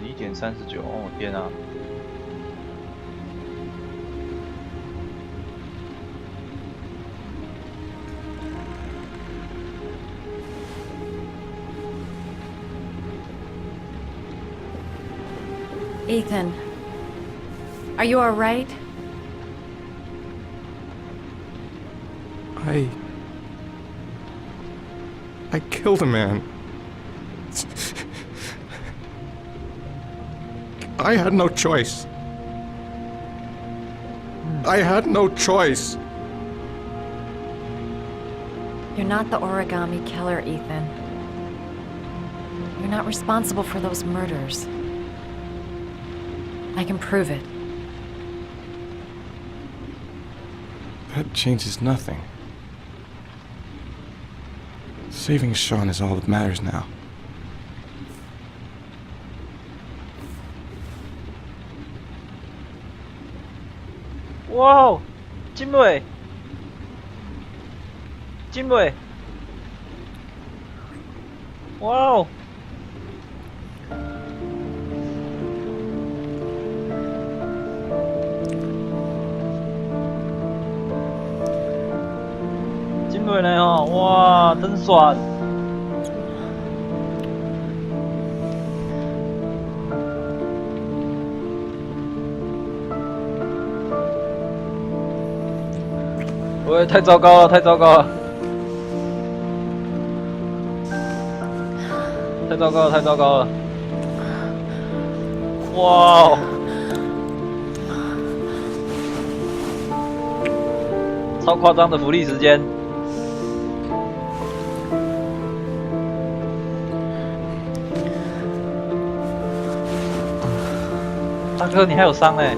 11:39，哦天啊！Ethan, are you all right? I killed a man. I had no choice. I had no choice. You're not the origami killer, Ethan. You're not responsible for those murders. I can prove it. That changes nothing. Saving Sean is all that matters now.哇，金伟，金伟，哇哦！金伟呢？哦，哇，真爽！喂，太糟糕了，太糟糕了，太糟糕了，太糟糕了！哇哦！超夸张的福利时间！大哥，你还有伤哎！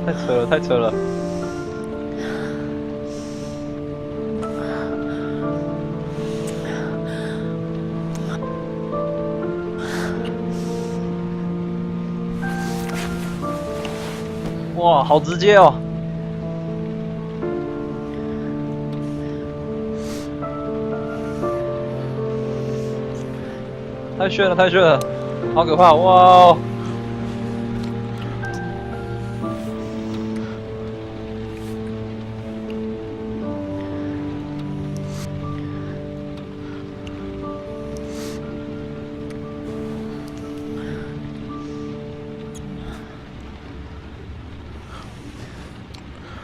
太扯了，太扯了！哇，好直接哦！太炫了，太炫了，好可怕！哇哦！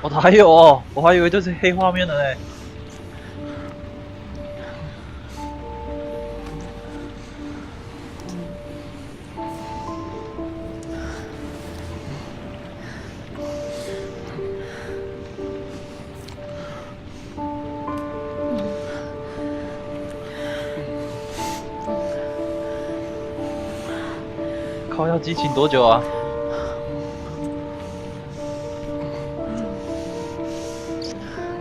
哦，还有哦，我还以为就是黑画面的嘞。靠，要激情多久啊？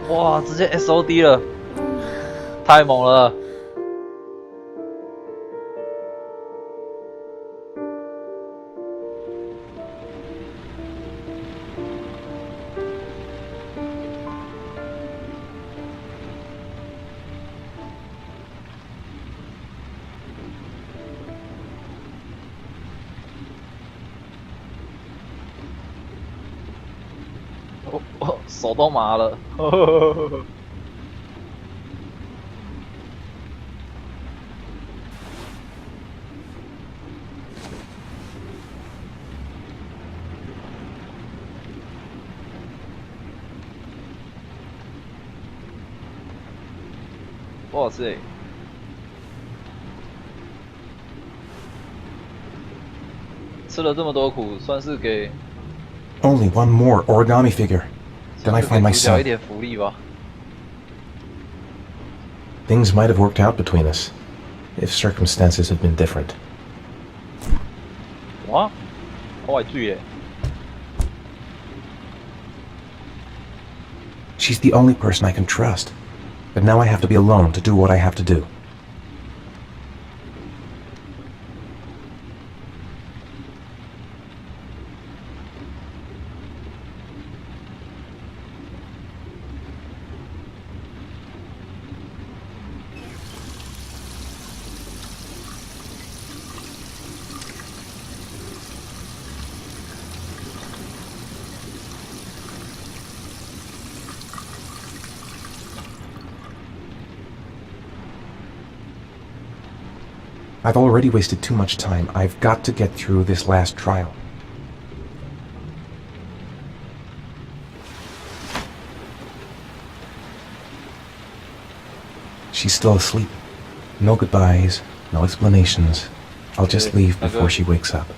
哇，直接 SOD 了，太猛了！我手都麻了。哇塞！吃了这么多苦，算是给 Only one more origami figure. Then I find my 主角一 son. 点福利吧。Things might have worked out between us, if circumstances had been different. 哇，好坏注耶！ She's the only person I can trust. But now I have to be alone to do what I have to do. I've already wasted too much time. I've got to get through this last trial. She's still asleep. No goodbyes, no explanations. I'll just leave before she wakes up.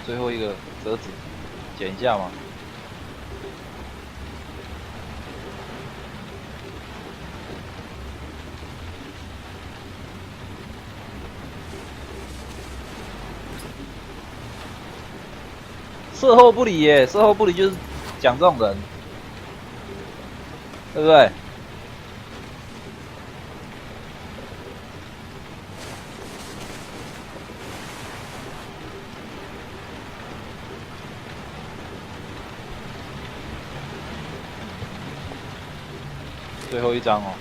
最后一个折纸，剪一下嘛。事后不理耶，事后不理就是讲这种人，对不对？最后一张哦，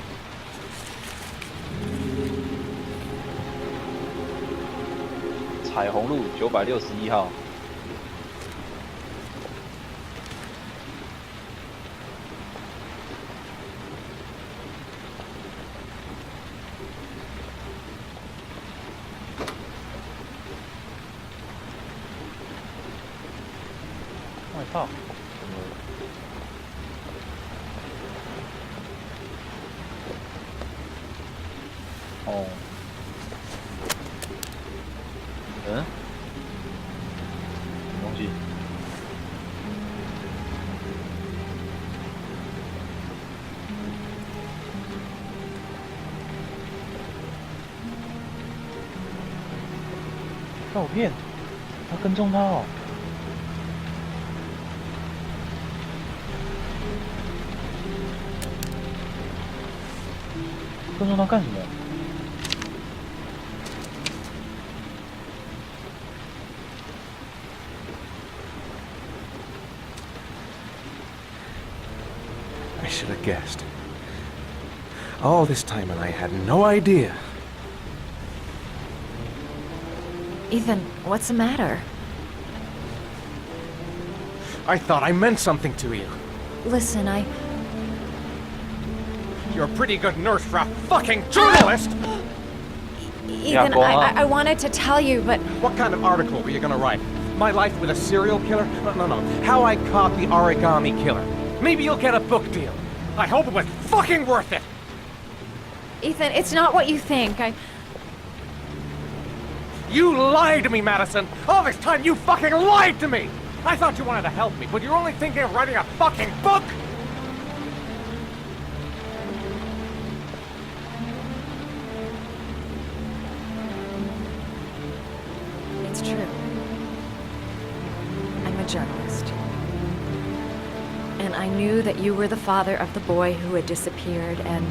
彩虹路961号。我操！哦，嗯，什么东西？照片，他跟踪他哦。跟踪他干什么？ I should have guessed. All this time and I had no idea. Ethan, what's the matter? I thought I meant something to you. Listen, You're a pretty good nurse for a fucking journalist! Ethan, I wanted to tell you, but... What kind of article were you gonna write? My life with a serial killer? No. How I caught the origami killer. Maybe you'll get a book deal. I hope it was fucking worth it! Ethan, it's not what you think. You lied to me, Madison! All this time you fucking lied to me! I thought you wanted to help me, but you're only thinking of writing a fucking book! It's true. I'm a journalist. And I knew that you were the father of the boy who had disappeared, and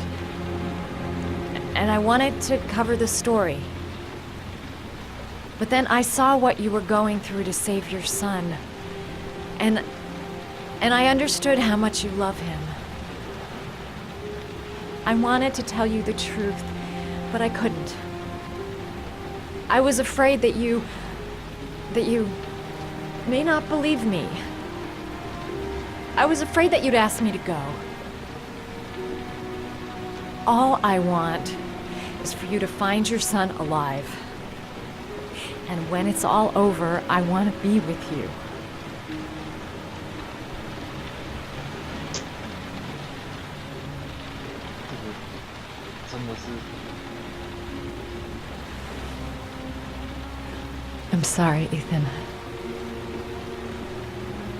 I wanted to cover the story. But then I saw what you were going through to save your son. And I understood how much you love him. I wanted to tell you the truth, but I couldn't. I was afraid that you may not believe me. I was afraid that you'd ask me to go. All I want is for you to find your son alive. And when it's all over, I want to be with you. I'm sorry, Ethan.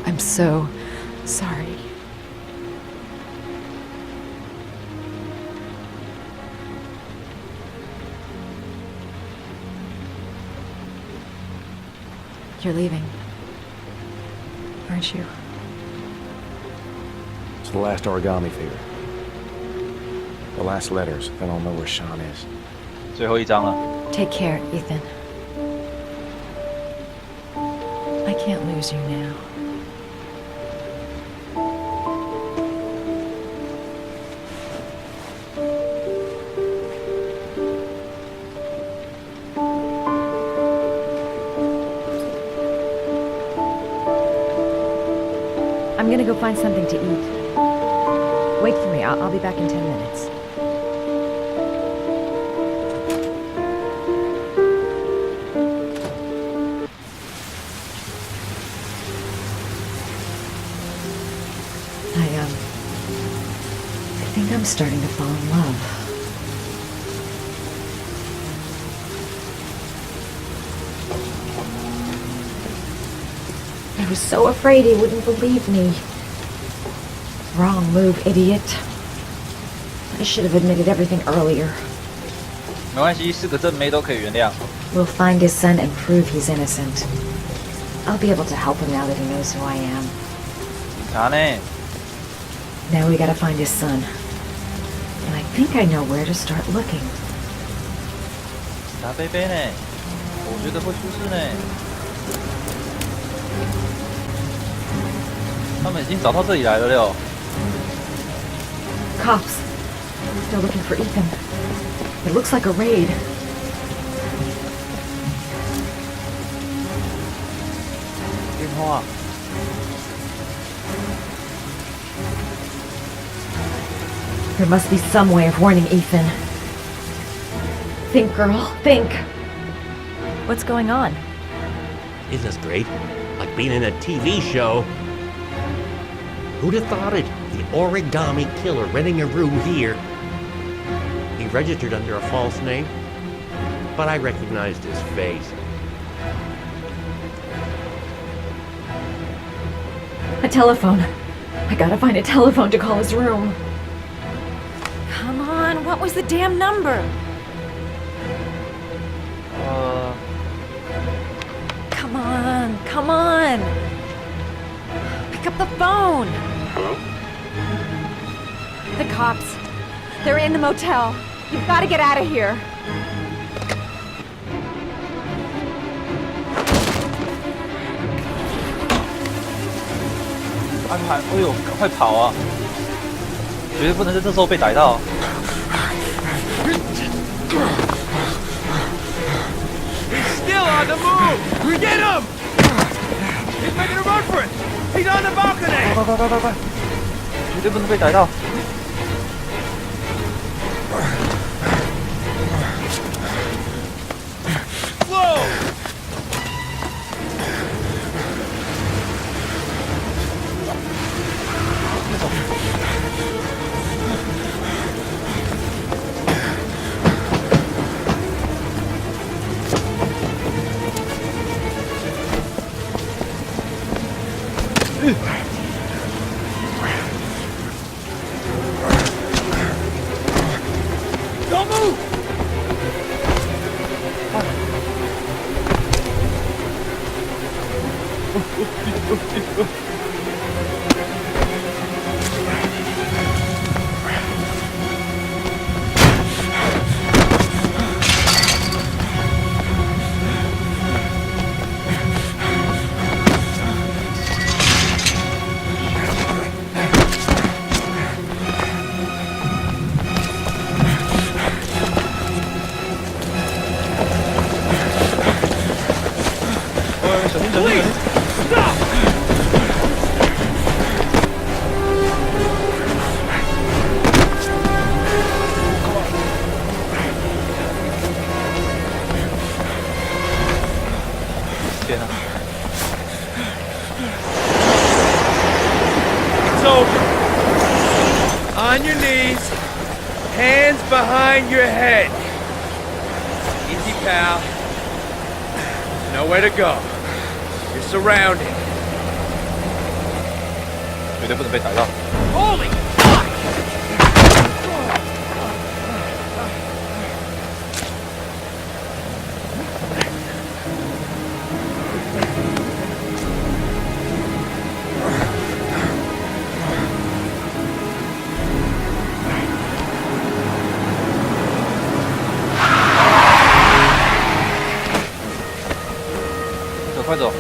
I'm so sorry. You're leaving, aren't you? It's the last origami figure. The last letters, then I'll know where Sean is. 最后一张了。 Take care, Ethan. I can't lose you now. I'm gonna go find something to eat. Wait for me. I'll be back in 10 minutes. I'm starting to fall in love. I was so afraid he wouldn't believe me. Wrong move, idiot. I should have admitted everything earlier. 没关系，是个正妹都可以原谅。We'll find his son and prove he's innocent. I'll be able to help him now that he knows who I am. 警察呢？ Now we gotta find his son. And I think I know where to start looking. 警察贝贝呢？我觉得会出事呢。他们已经找到这里来了哟。 Cops. They're looking for Ethan. It looks like a raid. There must be some way of warning Ethan. Think, girl, think. What's going on? Isn't this great? Like being in a TV show. Who'd have thought it? The origami killer renting a room here. He registered under a false name, but I recognized his face. A telephone. I gotta find a telephone to call his room. Come on, what was the damn number? Come on, come on. Pick up the phone. Hello? The cops. They're in the motel. You've got to get out of here. 安排，哎呦，赶快跑啊！绝对不能在这时候被逮到。 Still on the move! Get him! He's making a run for it! He's on the balcony! 快快快快快！绝对不能被逮到。 Whoa! Don't move! Please, stop! It's over. On your knees, hands behind your head. Easy, pal. Nowhere to go. You're surrounded. 绝对不能被逮到。 Holy fuck! 走，快走！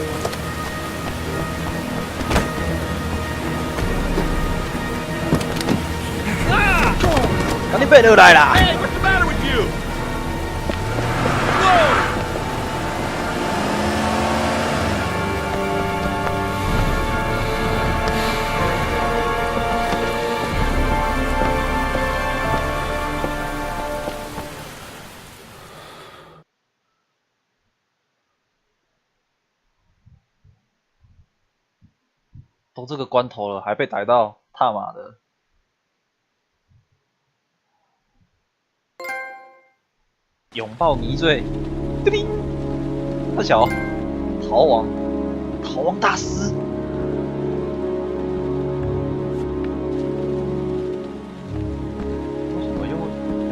赶紧被留来啦！ Hey, what's the matter with you? Whoa! 都这个关头了，还被逮到，他妈的！拥抱迷醉，叮叮，大小，逃亡大师。为什么又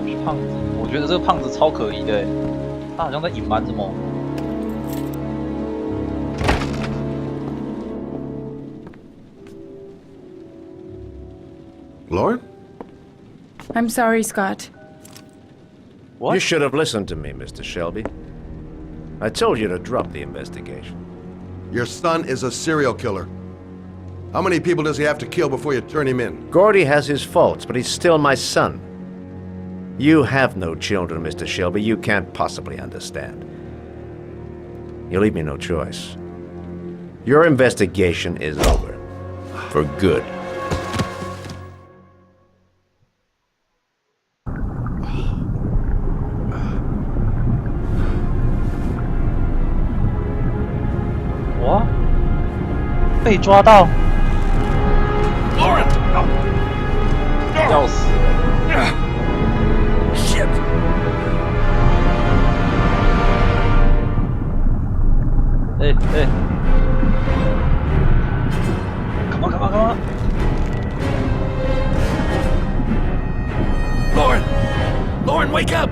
是胖子？我觉得这个胖子超可疑的，他好像在隐瞒什么。Lauren? I'm sorry, Scott. What? You should have listened to me, Mr. Shelby. I told you to drop the investigation. Your son is a serial killer. How many people does he have to kill before you turn him in? Gordy has his faults, but he's still my son. You have no children, Mr. Shelby. You can't possibly understand. You leave me no choice. Your investigation is over. For good. What? 被抓到， Lauren! No! 要死！ Shit! Hey! Come on! Lauren! Lauren, wake up!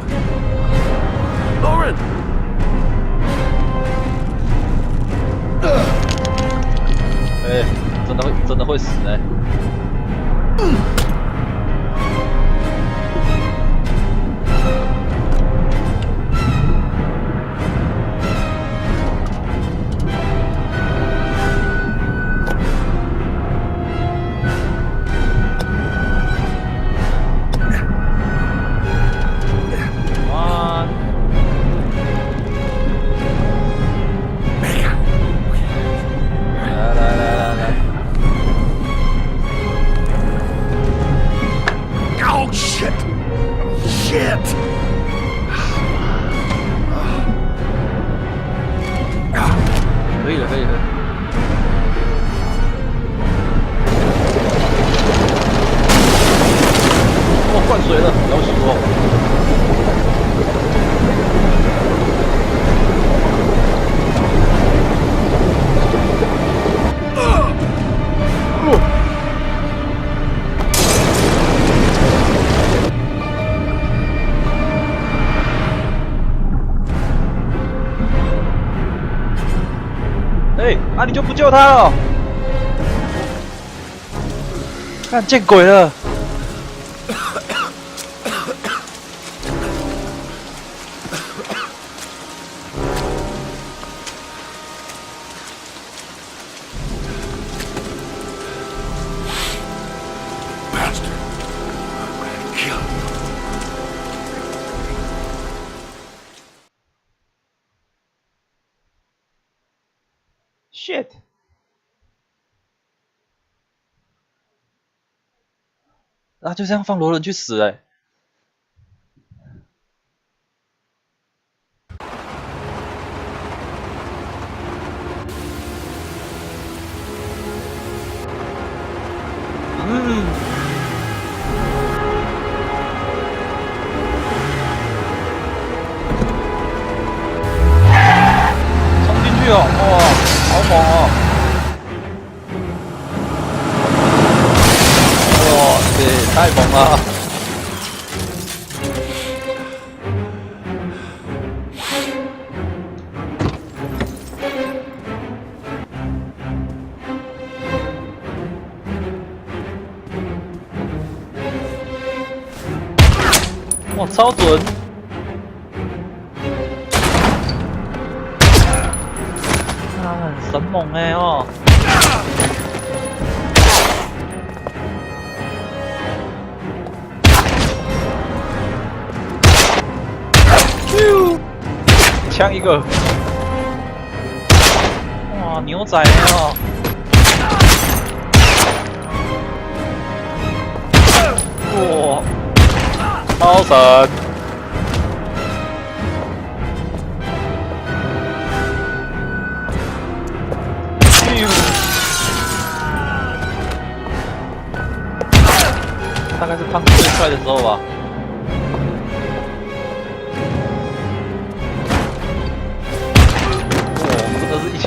Lauren! 真的会死呢。Oh, shit! Shit! 可以了。哦，灌水了，要死我！啊，你就不救他了？看见鬼了！ Shit！ 啊，就这样放罗伦去死哎！冲进去哦！哇，好猛哦！ 哇塞，太猛了！哇，超准！啊，很神猛哎哦！ 枪一个，哇，牛仔哦！哇，超神！大概是胖子最快的时候吧。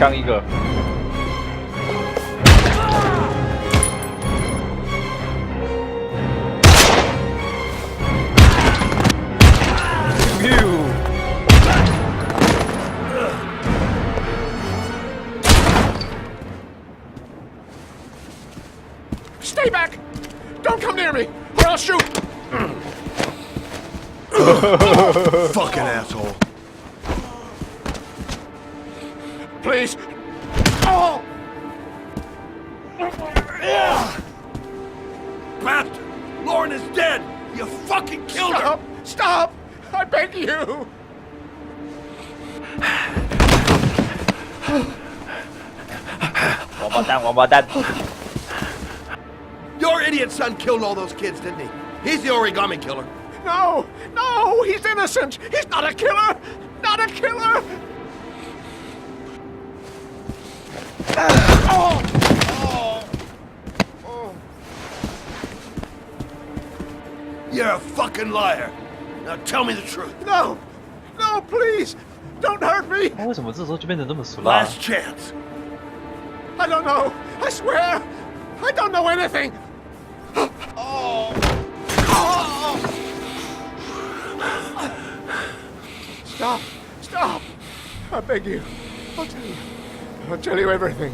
枪一个。Stay back! Don't come near me, or I'll shoot! Fucking asshole. Please! Oh! Bastard! Lauren is dead! You fucking killed her! Stop! Stop! I beg you!王八蛋！ Your idiot son killed all those kids, didn't he? He's the origami killer. No! No! He's innocent! He's not a killer! Not a killer! Oh! Oh! Oh! You're a fucking liar. Now tell me the truth. No! No, please! Don't hurt me! 他为什么这时候就变得这么俗辣？ Last chance. I don't know! I swear! I don't know anything! Oh! Oh! Stop! Stop! I beg you. I'll tell you. I'll tell you everything.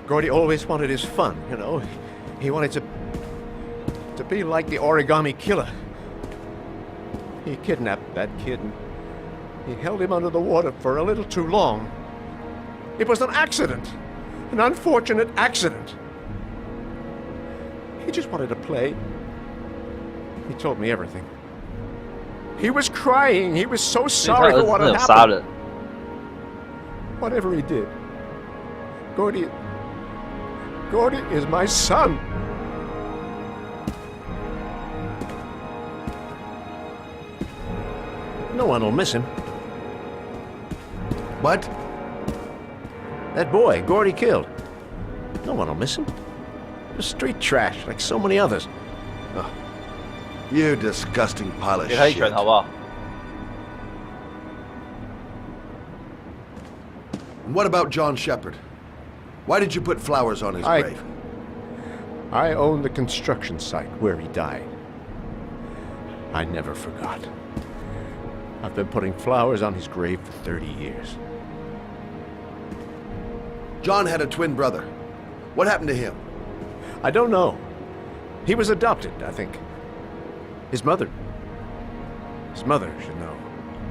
Gordy always wanted his fun, you know. He wanted to be like the origami killer. He kidnapped that kid and he held him under the water for a little too long. It was an accident. An unfortunate accident. He just wanted to play. He told me everything. He was crying. He was so 所以他 sorry 儿 for 子 what 真的 had 有杀 happened. 人。 Whatever he did, Gordy is my son. No one will miss him. What? That boy, Gordy killed. No one will miss him. Just street trash, like so many others. You disgusting pile of 给他一 shit. 拳好不好？ And what about John Shepard? Why did you put flowers on his grave? I own the construction site where he died. I never forgot. I've been putting flowers on his grave for 30 years. John had a twin brother. What happened to him? I don't know. He was adopted, I think. His mother should know.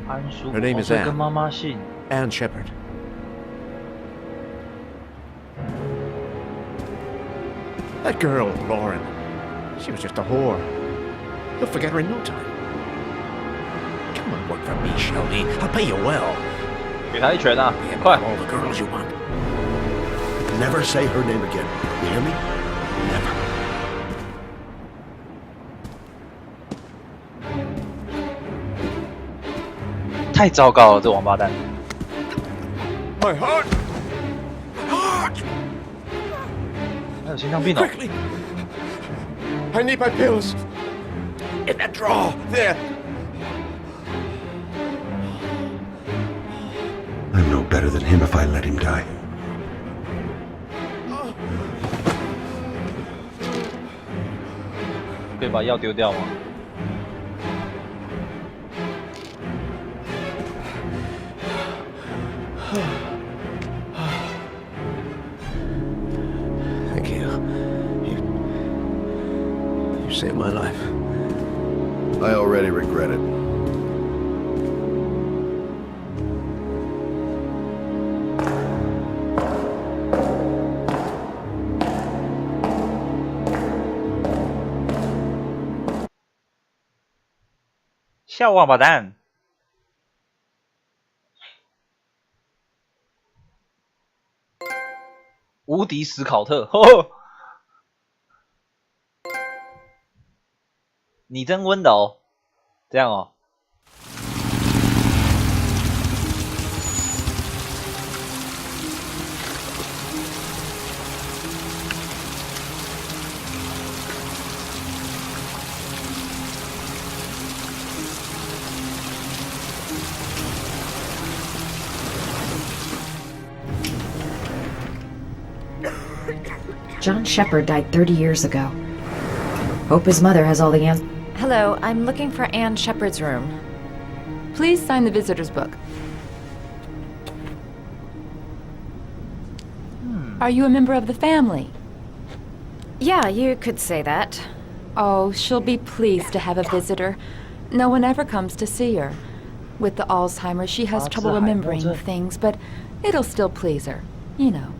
安叔， Her name is 所以 Anne. 跟妈妈姓。 Anne Shepard. That girl, Lauren, she was just a whore. You'll forget her in no time. Come on, work for me, Shelby. I'll pay you well. 给他一拳啊！ You have 快！ all the girls you want. Never say her name again. You hear me? Never. "太糟糕了，这王八蛋！ My heart! Heart! 他有心脏病哦！ Quickly! I need my pills. In that drawer. There. I'm no better than him if I let him die. 可以把药丢掉吗？ Thank you. You saved my life. I already regret it. "小王八蛋！ 无敌史考特，呵呵，你真温柔，这样哦。John Shepard died 30 years ago. Hope his mother has all the answers. Hello, I'm looking for Anne Shepard's room. Please sign the visitor's book. Are you a member of the family? Yeah, you could say that. Oh, she'll be pleased to have a visitor. No one ever comes to see her. With the Alzheimer's, she has trouble remembering things, but it'll still please her. You know.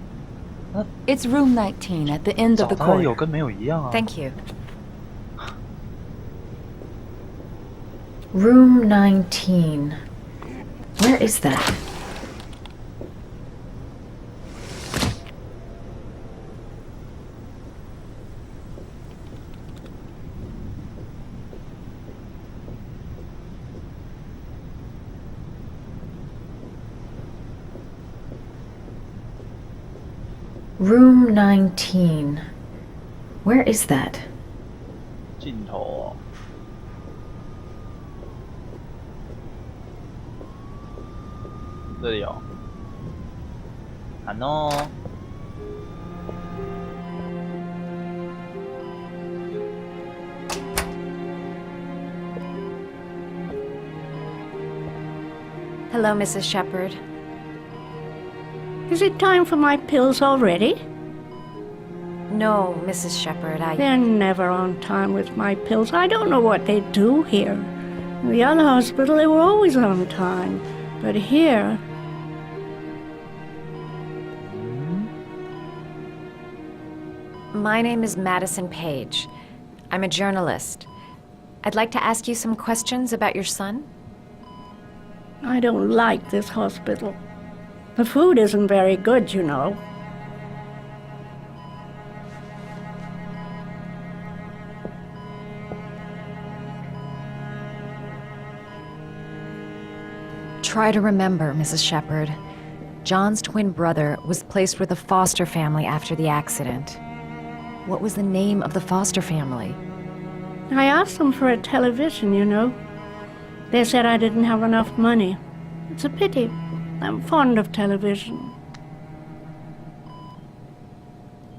It's room 19 at the end of the 长得有 corridor. 跟没有一样啊。 Thank you. Room 19. Where is that? Room 19. Where is that? 镜头哦。这里哦。难哦。Hello, Mrs. Shepard. Is it time for my pills already? No, Mrs. Shepard, They're never on time with my pills. I don't know what they do here. In the other hospital, they were always on time. But here... My name is Madison Page. I'm a journalist. I'd like to ask you some questions about your son. I don't like this hospital. The food isn't very good, you know. Try to remember, Mrs. Shepard. John's twin brother was placed with a foster family after the accident. What was the name of the foster family? I asked them for a television, you know. They said I didn't have enough money. It's a pity. I'm fond of television.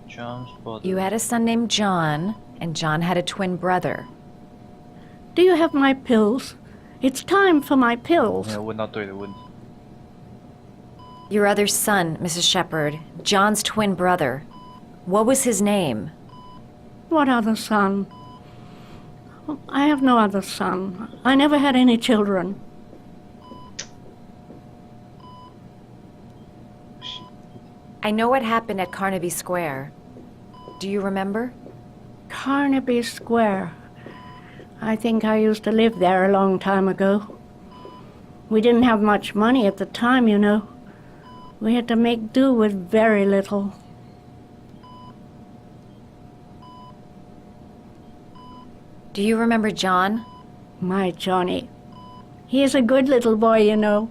John's brother. You had a son named John, and John had a twin brother. Do you have my pills? It's time for my 没 pills. 有问到对的问题。 Your other son, Mrs. Shepard, John's twin brother. What was his name? What other son? I have no other son. I never had any children. I know what happened at Carnaby Square. Do you remember? Carnaby Square. I think I used to live there a long time ago. We didn't have much money at the time, you know. We had to make do with very little. Do you remember John? My Johnny. He is a good little boy, you know.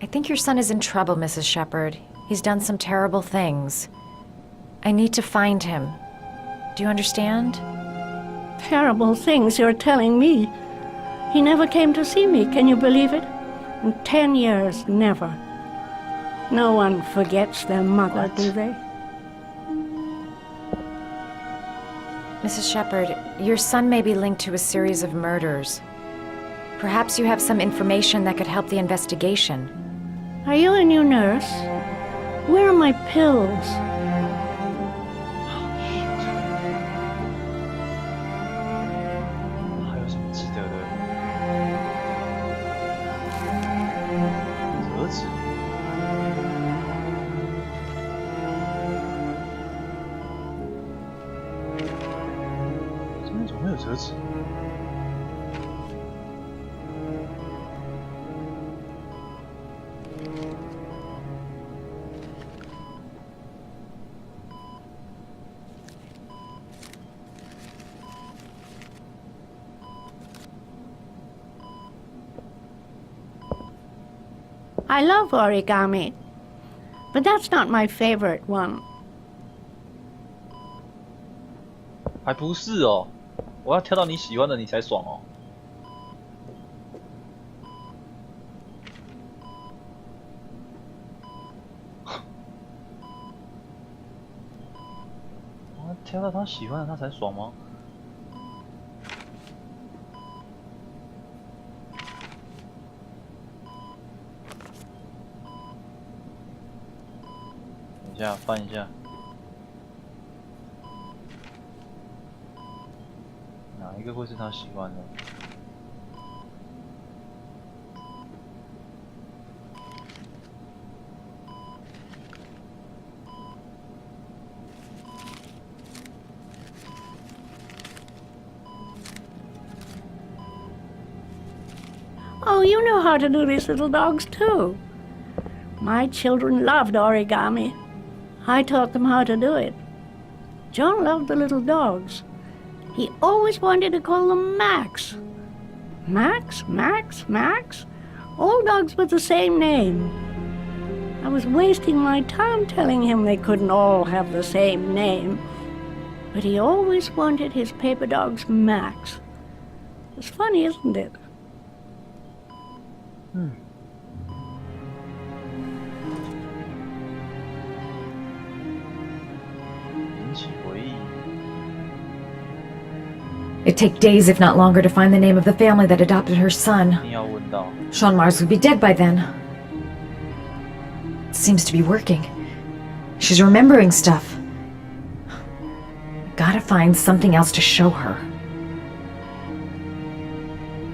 I think your son is in trouble, Mrs. Shepard. He's done some terrible things. I need to find him. Do you understand? Terrible things you're telling me. He never came to see me, can you believe it? In 10 years, never. No one forgets their mother, do they? Mrs. Shepard, your son may be linked to a series of murders. Perhaps you have some information that could help the investigation. Are you a new nurse? Where are my pills? I love origami, but that's not my favorite one. 还不是哦，我要挑到你喜欢的你才爽哦。挑到他喜欢的他才爽吗？等一下，翻一下，哪一个会是他喜欢的？ Oh, you know how to do these little dogs, too. My children loved origami. I taught them how to do it. John loved the little dogs. He always wanted to call them Max. Max, Max, Max? All dogs with the same name. I was wasting my time telling him they couldn't all have the same name. But he always wanted his paper dogs Max. It's funny, isn't it? 引起回忆。 It'd take days, if not longer, to find the name of the family that adopted her son. 一定要问到。 Sean Mars would be dead by then. It seems to be working. She's remembering stuff. Gotta find something else to show her.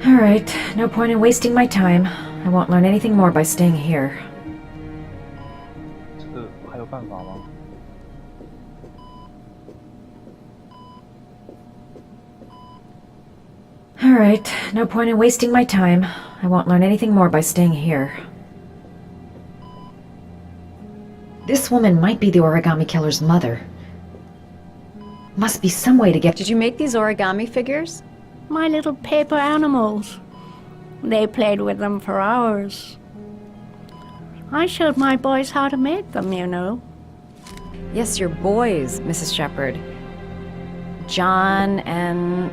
Alright, no point in wasting my time. I won't learn anything more by staying here. 这个还有办法吗？ Alright, no point in wasting my time. I won't learn anything more by staying here. This woman might be the origami killer's mother. Must be some way to get... Did you make these origami figures? My little paper animals. They played with them for hours. I showed my boys how to make them, you know. Yes, your boys, Mrs. Shepherd. John and...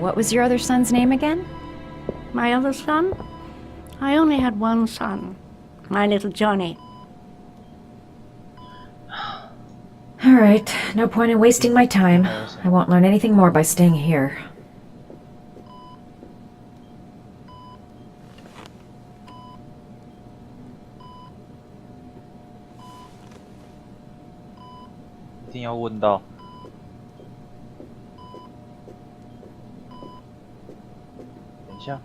What was your other son's name again? My other son? I only had one son. My little Johnny. Alright, no point in wasting my time. I won't learn anything more by staying here.一定要问到。等一下，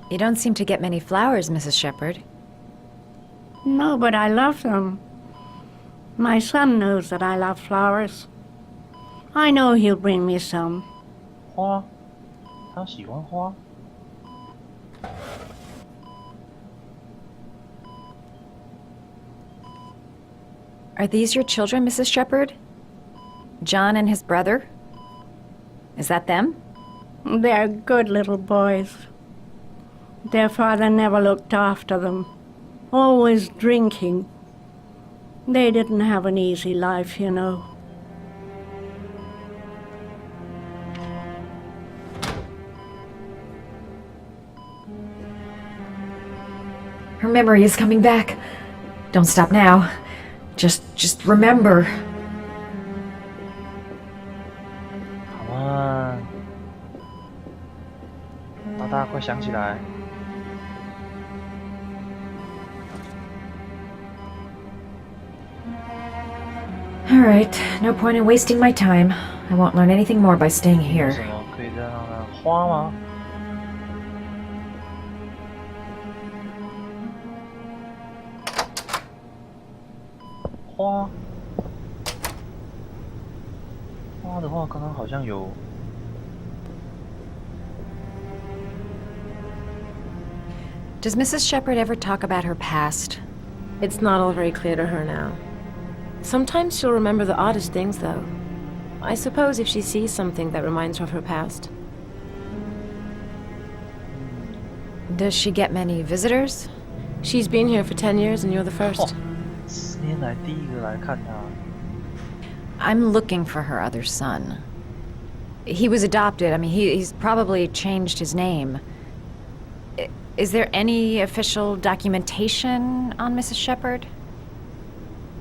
You don't seem to get many flowers, Mrs. Shepherd. No, but I love them. My son knows that I love flowers. I know he'll bring me some. 花，他喜欢花。 Are these your children, Mrs. Shepherd? John and his brother? Is that them? They're good little boys. Their father never looked after them. Always drinking. They didn't have an easy life, you know. Her memory is coming back. Don't stop now. Just remember. Come on， 大大快想起来。 Alright, no point in wasting my time. I won't learn anything more by staying 有 here. 什么可以再让它花吗？花，花的话，刚刚好像有。 Does Mrs. Shepherd ever talk about her past? It's not all very clear to her now. Sometimes she'll remember the oddest things, though. I suppose if she sees something that reminds her of her past. Does she get many visitors? She's been here for 10 years and you're the first. 10年来第一个来看她。 I'm looking for her other son. He was adopted. I mean, he's probably changed his name. Is there any official documentation on Mrs. Shepherd?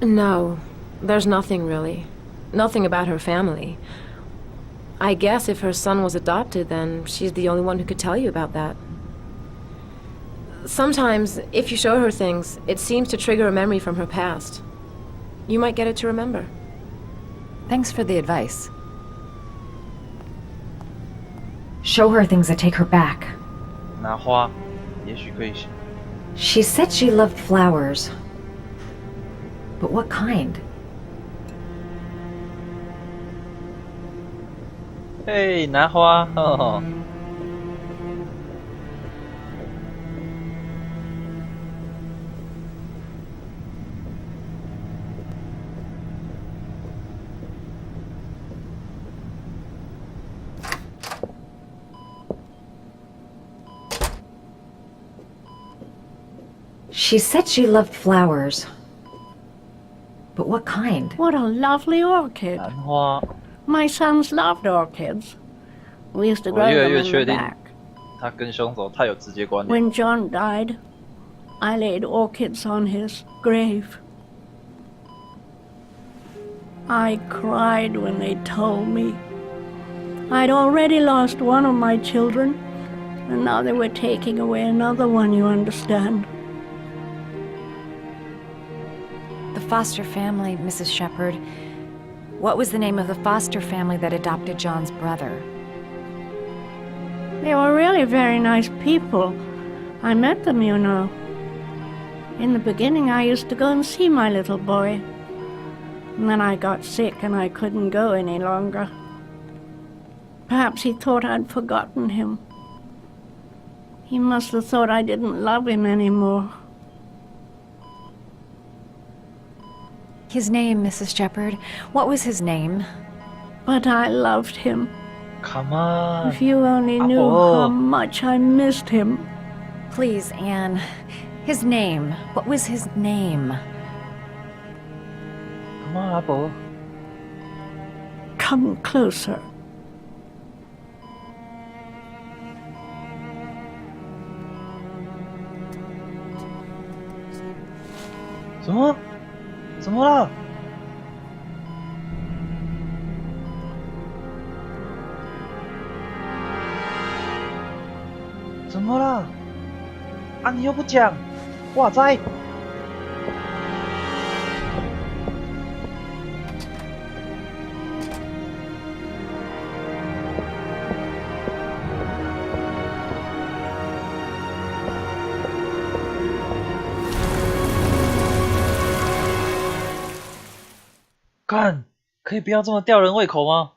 No. There's nothing, really. Nothing about her family. I guess if her son was adopted, then she's the only one who could tell you about that. Sometimes, if you show her things, it seems to trigger a memory from her past. You might get it to remember. Thanks for the advice. Show her things that take her back. 拿花，也许可以。 She said she loved flowers. But what kind? 嘿，拿花，呵呵。She said she loved flowers. But what kind? What a lovely orchid. 兰花， My sons loved orchids. We used to 我 grow 越来 them 越 in 确 the 定 back. 他跟凶手太有直接关联。 When John died, I laid orchids on his grave. I cried when they told me. I'd already lost one of my children, and now they were taking away another one, you understand. The foster family, Mrs. Shepherd. What was the name of the foster family that adopted John's brother? They were really very nice people. I met them, you know. In the beginning, I used to go and see my little boy. And then I got sick and I couldn't go any longer. Perhaps he thought I'd forgotten him. He must have thought I didn't love him anymore. His name, Mrs. Shepherd. What was his name? But I loved him. Come on. If you only knew how much I missed him. Please, Anne. His name. What was his name? Come on，阿伯。 Come closer. 什么？怎么了？怎么了？啊，你又不讲，哇塞！干，可以不要这么吊人胃口吗？